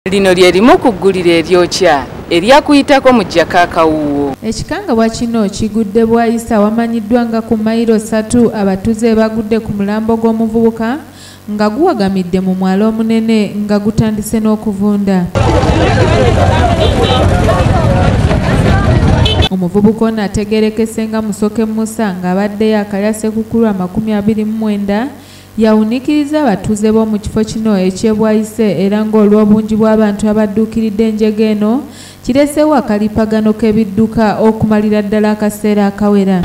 Lino lye limu ku gguliro eryokya eryakuyitako mu Jjaka Akawuwo. Ekikangabwa kino kigudde bwayisa wamanyiddwa nga ku mayiro 3 abatuuze bagudde ku mulambo gw'omuvubuka nga guwagamidde mu mwalo omunene nga gutandise n'okuvunda. Omuvubuka ono ategeerekese nga Musoke Musa ng'abaddeyo akalya Ssekukkulu 29 yawunikiriza abatuuze b'omu kifo kino ekyebwayise era ng'olw'obungi bw'abantu abadduukiridde enjega eno kireseewo akalipagano k'ebidduka okumalira ddala akaseera akawera.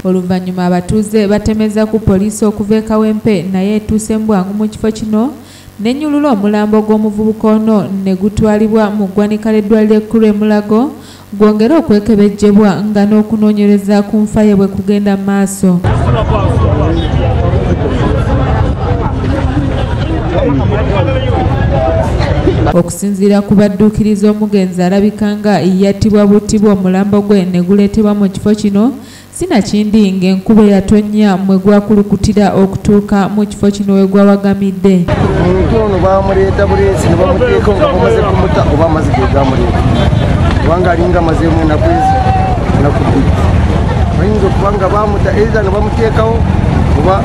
Oluvannyuma abatuuze batemeza ku poliisi okuva e Kawempe naye etuuse bwangu mu kifo kino n'ennyulula omulambo gw'omuvubuka ono ne gutwalibwa mu ggwanika ly'eddwaliro ekkulu e Mulago gwongere okwekebejjebwa nga n'okunoonyereza ku nfa ye bwe kugenda mu maaso. Okusinziira ku badduukiriza, omugenzi alabika nga yattibwa buttibwa omulambo gwe ne guleetebwa mu kifo kino sinakindi ng'enkuba eyatonnya mwe gwakulukutira okutuuka mu kifo kino we gwawagamidde. Omuntu ono baamuleeta buleesi ne bamuteeka nga bamaze kumuta oba amazzi ge gaamuleeta kubanga alinga amazeemu ennaku bbiri bayinza okuba nga baamuta era nga bamuteekawo oba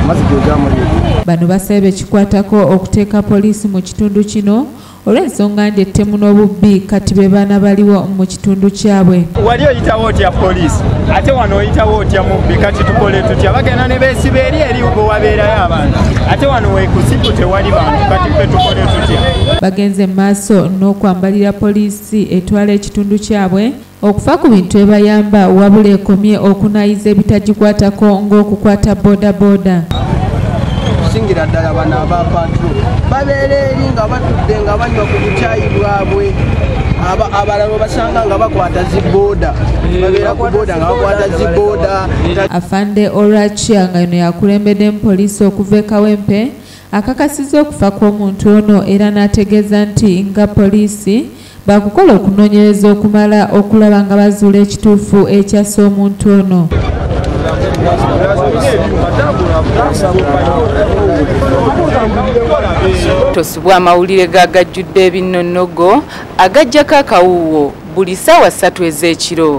amazzi ge gaamuleeta. Bano basaba ekikwatako okuteeka poliisi mu kitundu kino olw'ensonga nti ettemu n'obubbi kati be baana baliwo mu kitundu kyabwe. Wali oyitawo otya poliisi ate wano oyitawo otya mubbi, kati tukole tutya? Bagenda ne beesiba eri bwe wabeerayo abantu ate wano weekusiku tewali bantu, kati ffe tukole tutya? Bagenze mu maaso n'okwambalira poliisi etwala ekitundu kyabwe okufa ku bintu ebayamba wabula ekomye okunaayiza ebitagikwatako ng'okukwata boodabooda. Singira ddala bano aba patro babeera eri nga batudde nga banywa ku bukyayi bwabwe, abalala basanga nga bakwata zibooda, babeera ku booda nga bakwata zibooda. Afande Olwachia nga yino yakulembedde mu poliisi okuva e Kawempe akakasizza okufa kw'omuntu ono era n'ategeeza nti nga poliisi bakukola okunoonyereza okumala okulaba nga bazuula ekituufu ekyassa omuntu ono. Tosubwa amawulire gagajjudde ebinnonogo aga Jjaka Akawuwo buli ssaawa 3 ez'ekiro.